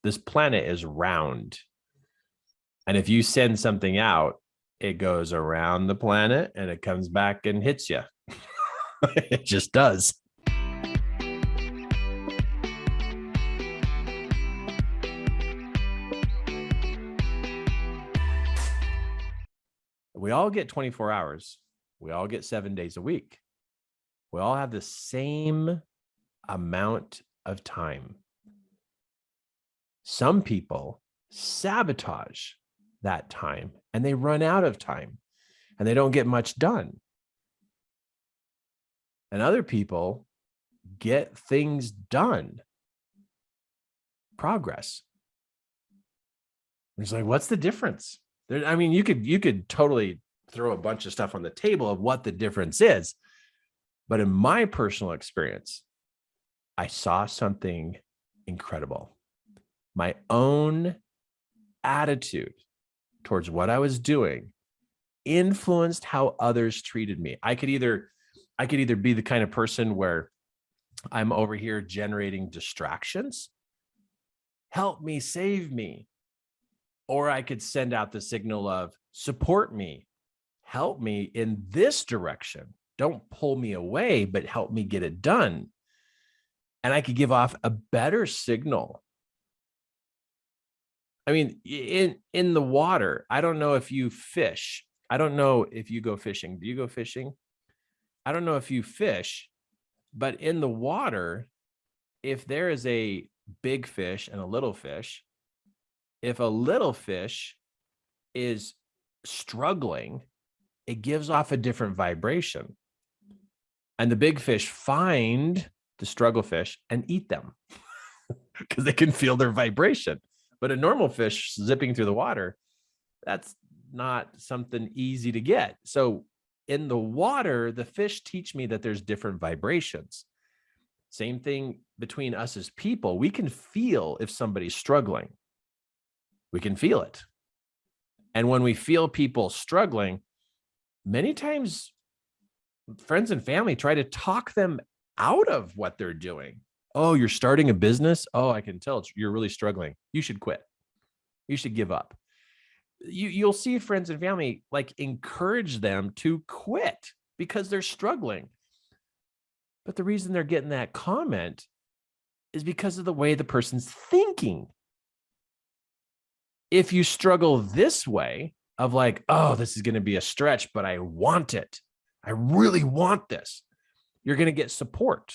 This planet is round. And if you send something out, it goes around the planet and it comes back and hits you. It just does. We all get 24 hours. We all get 7 days a week. We all have the same amount of time. Some people sabotage that time and they run out of time and they don't get much done. And other people get things done. Progress. It's like, what's the difference? I mean, you could totally throw a bunch of stuff on the table of what the difference is. But in my personal experience, I saw something incredible. My own attitude towards what I was doing influenced how others treated me. I could either be the kind of person where I'm over here generating distractions, help me, save me. Or I could send out the signal of support me, help me in this direction. Don't pull me away, but help me get it done. And I could give off a better signal. I mean, in the water, I don't know if you fish. I don't know if you go fishing. Do you go fishing? I don't know if you fish, but in the water, if there is a big fish and a little fish, if a little fish is struggling, it gives off a different vibration. And the big fish find the struggle fish and eat them because they can feel their vibration. But a normal fish zipping through the water, that's not something easy to get. So in the water, the fish teach me that there's different vibrations. Same thing between us as people. We can feel if somebody's struggling. We can feel it. And when we feel people struggling, many times friends and family try to talk them out of what they're doing. Oh, you're starting a business? Oh, I can tell you're really struggling. You should quit. You should give up. You'll see friends and family like encourage them to quit because they're struggling. But the reason they're getting that comment is because of the way the person's thinking. If you struggle this way of like, oh, this is going to be a stretch, but I want it. I really want this. You're going to get support.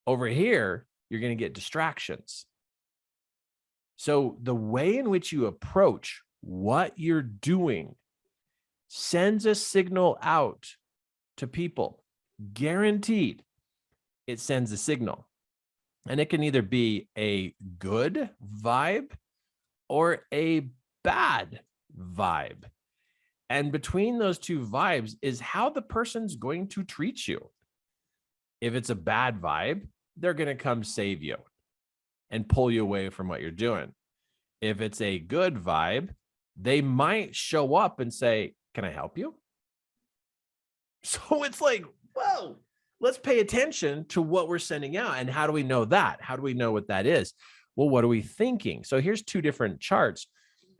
Over here, you're going to get distractions. So the way in which you approach what you're doing sends a signal out to people. Guaranteed, it sends a signal. And it can either be a good vibe or a bad vibe. And between those two vibes is how the person's going to treat you. If it's a bad vibe, they're going to come save you and pull you away from what you're doing. If it's a good vibe, they might show up and say, can I help you? So it's like, whoa, let's pay attention to what we're sending out. And how do we know that? How do we know what that is? Well, what are we thinking? So here's two different charts.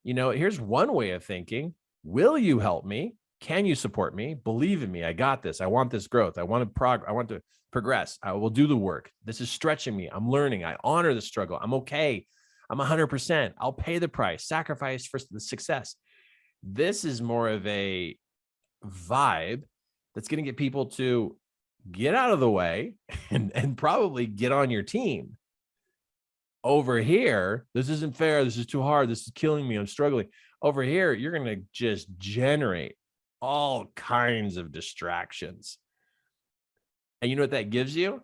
Here's one way of thinking. Will you help me? Can you support me? Believe in me. I got this. I want this growth. I want to progress. I will do the work. This is stretching me. I'm learning. I honor the struggle. I'm okay. I'm 100%. I'll pay the price, sacrifice for the success. This is more of a vibe that's going to get people to get out of the way and probably get on your team. Over here, this isn't fair. This is too hard. This is killing me. I'm struggling. Over here, you're going to just generate all kinds of distractions. And you know what that gives you?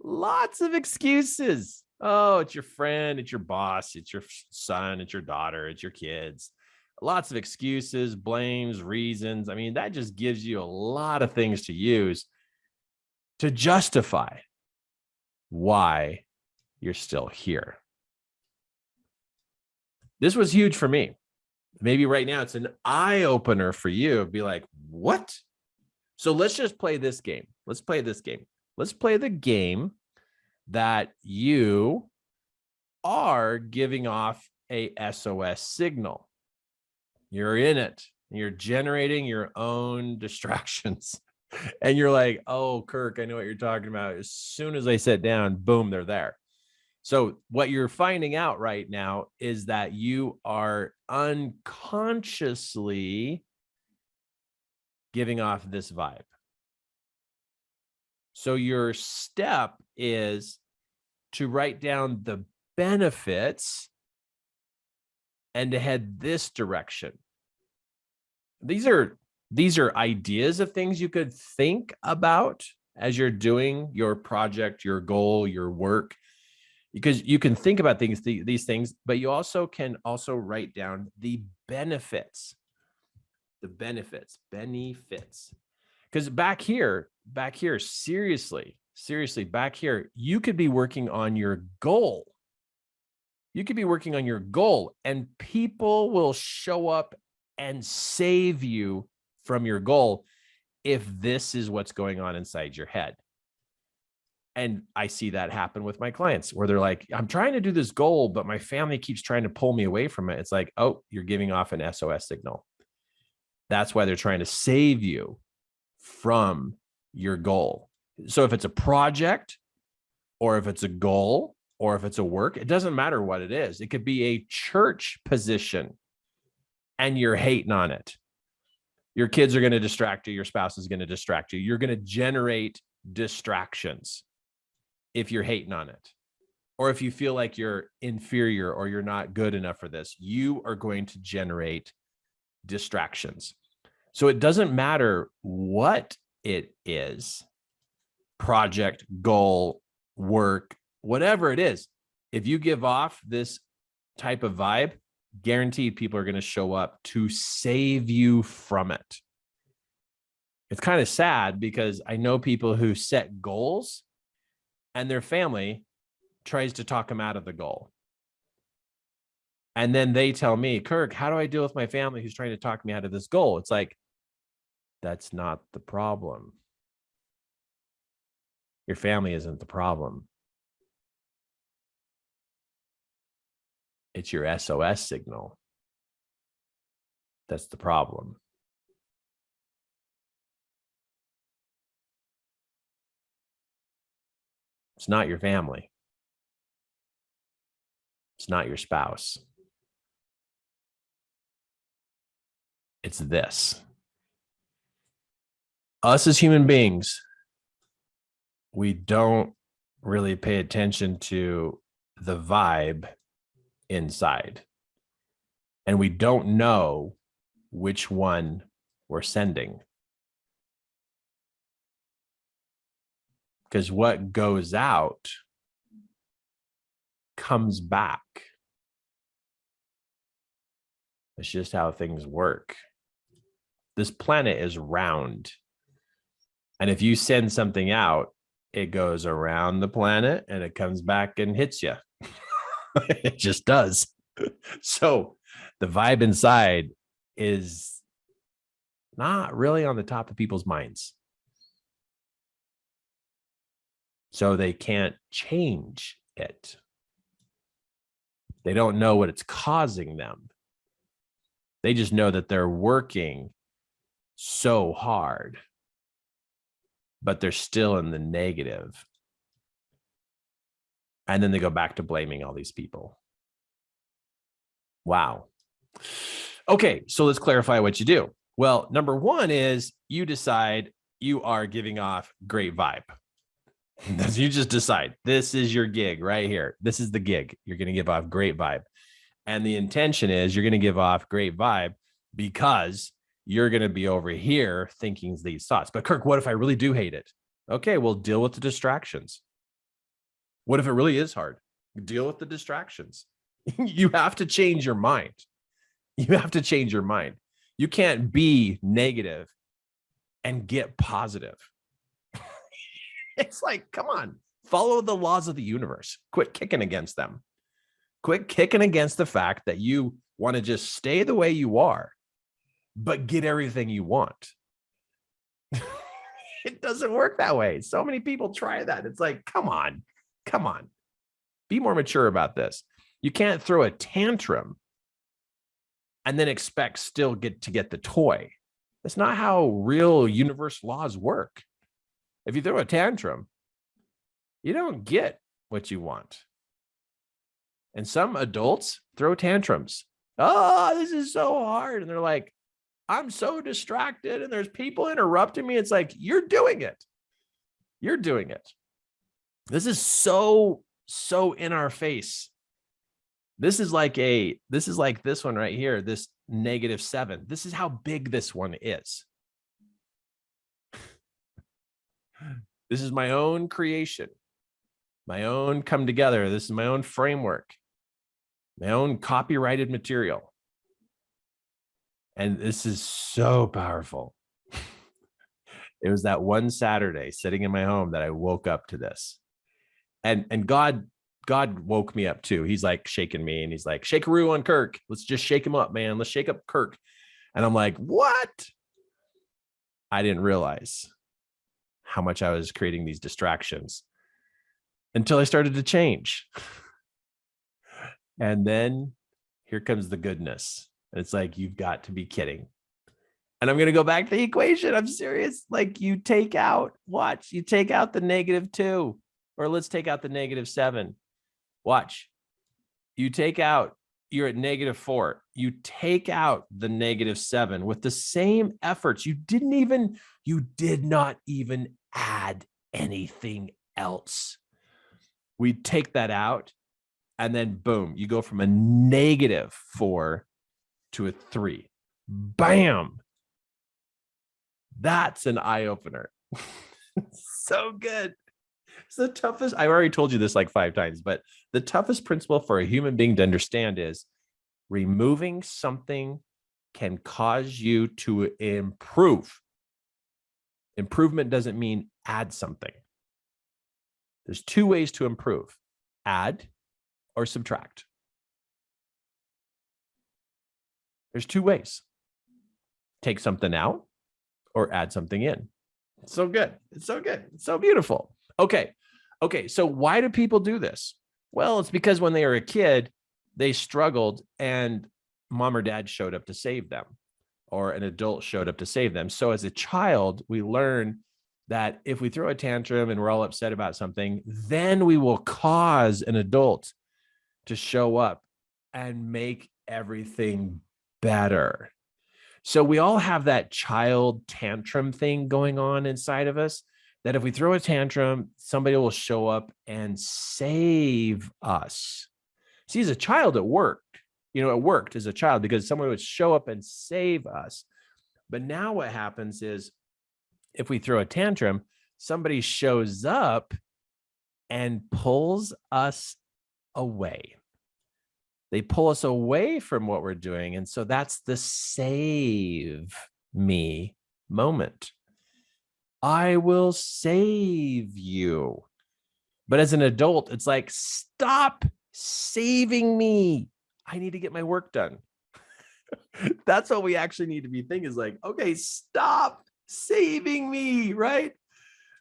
Lots of excuses. Oh, it's your friend, it's your boss, it's your son, it's your daughter, it's your kids. Lots of excuses, blames, reasons. I mean, that just gives you a lot of things to use to justify why you're still here. This was huge for me. Maybe right now it's an eye opener for you. Be like, what? So let's just play this game. Let's play this game. Let's play the game that you are giving off a SOS signal. You're in it. You're generating your own distractions. And you're like, oh, Kirk, I know what you're talking about. As soon as I sit down, boom, they're there. So what you're finding out right now is that you are unconsciously giving off this vibe. So your step is to write down the benefits and to head this direction. These are ideas of things you could think about as you're doing your project, your goal, your work, because you can think about these things, but you also can write down the benefits. Because back here, seriously, back here, you could be working on your goal. And people will show up and save you from your goal if this is what's going on inside your head. And I see that happen with my clients where they're like, I'm trying to do this goal, but my family keeps trying to pull me away from it. It's like, oh, you're giving off an SOS signal. That's why they're trying to save you from your goal. So if it's a project or if it's a goal or if it's a work, it doesn't matter what it is. It could be a church position and you're hating on it. Your kids are going to distract you. Your spouse is going to distract you. You're going to generate distractions if you're hating on it. Or if you feel like you're inferior or you're not good enough for this, you are going to generate distractions. So it doesn't matter what it is, project, goal, work, whatever it is. If you give off this type of vibe, guaranteed people are going to show up to save you from it. It's kind of sad because I know people who set goals and their family tries to talk them out of the goal. And then they tell me, Kirk, how do I deal with my family who's trying to talk me out of this goal? It's like, that's not the problem. Your family isn't the problem. It's your SOS signal. That's the problem. It's not your family. It's not your spouse. It's this. Us as human beings, we don't really pay attention to the vibe inside. And we don't know which one we're sending. Because what goes out comes back. It's just how things work. This planet is round. And if you send something out, it goes around the planet and it comes back and hits you. It just does. So the vibe inside is not really on the top of people's minds. So they can't change it. They don't know what it's causing them. They just know that they're working so hard, but they're still in the negative. And then they go back to blaming all these people. Wow. Okay, so let's clarify what you do. Well, number one is you decide you are giving off great vibe. You just decide this is your gig right here. This is the gig. You're going to give off great vibe. And the intention is you're going to give off great vibe because you're going to be over here thinking these thoughts. But Kirk, what if I really do hate it? Okay, well, deal with the distractions. What if it really is hard? Deal with the distractions. You have to change your mind. You have to change your mind. You can't be negative and get positive. It's like, come on, follow the laws of the universe. Quit kicking against them. Quit kicking against the fact that you want to just stay the way you are, but get everything you want. It doesn't work that way. So many people try that. It's like, come on. Be more mature about this. You can't throw a tantrum and then expect still get the toy. That's not how real universe laws work. If you throw a tantrum, you don't get what you want. And some adults throw tantrums. Oh, this is so hard. And they're like, I'm so distracted and there's people interrupting me. It's like, you're doing it. You're doing it. This is so in our face. This is like this one right here, this -7. This is how big this one is. This is my own creation, my own come together. This is my own framework, my own copyrighted material. And this is so powerful. It was that one Saturday sitting in my home that I woke up to this. And God woke me up too. He's like shaking me and he's like, shakaroo on Kirk. Let's just shake him up, man. Let's shake up Kirk. And I'm like, what? I didn't realize how much I was creating these distractions until I started to change. And then here comes the goodness. And it's like, you've got to be kidding. And I'm going to go back to the equation. I'm serious. Like you take out the -2, or let's take out the -7. Watch. You take out, you're at -4. You take out the -7 with the same efforts. You did not even add anything else. We take that out and then boom, you go from a -4 to a 3. Bam. That's an eye opener. So good. It's the toughest. I already told you this like 5 times, but the toughest principle for a human being to understand is removing something can cause you to improve. Improvement doesn't mean add something. There's 2 ways to improve: add or subtract. There's 2 ways. Take something out or add something in. It's so good. It's so good. It's so beautiful. Okay. So why do people do this? Well, it's because when they were a kid, they struggled and mom or dad showed up to save them, or an adult showed up to save them. So as a child, we learn that if we throw a tantrum and we're all upset about something, then we will cause an adult to show up and make everything better. So we all have that child tantrum thing going on inside of us, that if we throw a tantrum, somebody will show up and save us. See, as a child, it worked. It worked as a child because someone would show up and save us. But now what happens is if we throw a tantrum, somebody shows up and pulls us away. They pull us away from what we're doing. And so that's the save me moment. I will save you. But as an adult, it's like, stop saving me. I need to get my work done. That's what we actually need to be thinking, is like, okay, stop saving me, right?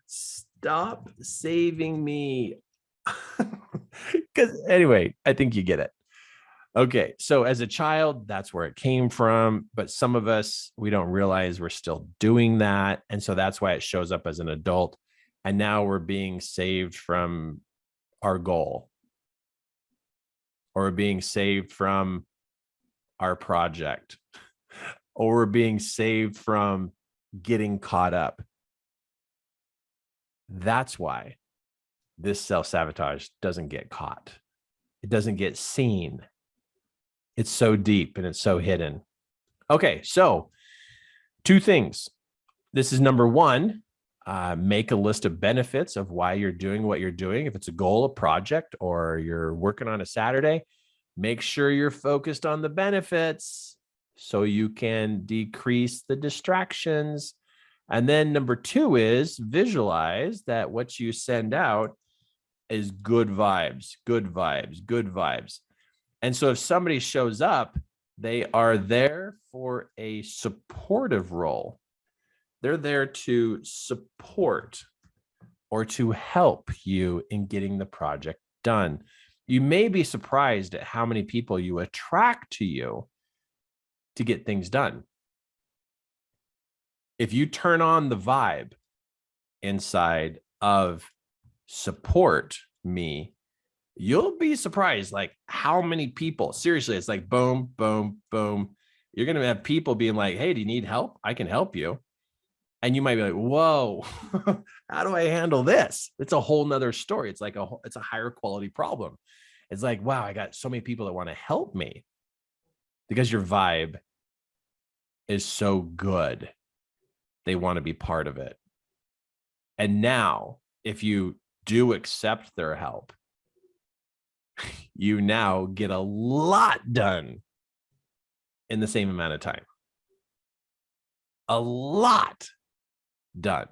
Stop saving me. Because anyway, I think you get it. Okay, so as a child, that's where it came from. But some of us, we don't realize we're still doing that. And so that's why it shows up as an adult. And now we're being saved from our goal, or being saved from our project, or we're being saved from getting caught up. That's why this self-sabotage doesn't get caught. It doesn't get seen. It's so deep and it's so hidden. Okay, so 2 things. This is number 1. Make a list of benefits of why you're doing what you're doing. If it's a goal, a project, or you're working on a Saturday, make sure you're focused on the benefits so you can decrease the distractions. And then number 2 is visualize that what you send out is good vibes, good vibes, good vibes. And so if somebody shows up, they are there for a supportive role. They're there to support or to help you in getting the project done. you may be surprised at how many people you attract to you to get things done. If you turn on the vibe inside of support me, you'll be surprised like how many people, seriously, it's like boom, boom, boom. You're going to have people being like, hey, do you need help? I can help you. And you might be like, whoa, how do I handle this? It's a whole nother story. It's like it's a higher quality problem. It's like, wow, I got so many people that want to help me because your vibe is so good. They want to be part of it. And now, if you do accept their help, you now get a lot done in the same amount of time. A lot done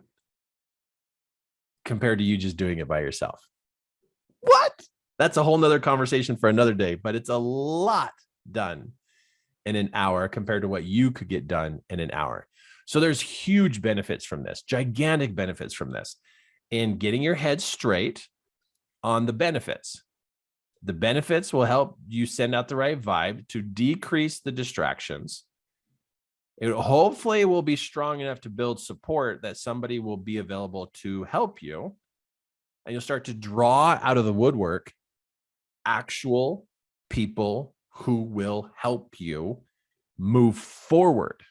compared to you just doing it by yourself. What? That's a whole nother conversation for another day, but it's a lot done in an hour compared to what you could get done in an hour. So there's huge benefits from this, gigantic benefits from this, in getting your head straight on the benefits. The benefits will help you send out the right vibe to decrease the distractions. It hopefully will be strong enough to build support that somebody will be available to help you. And you'll start to draw out of the woodwork actual people who will help you move forward.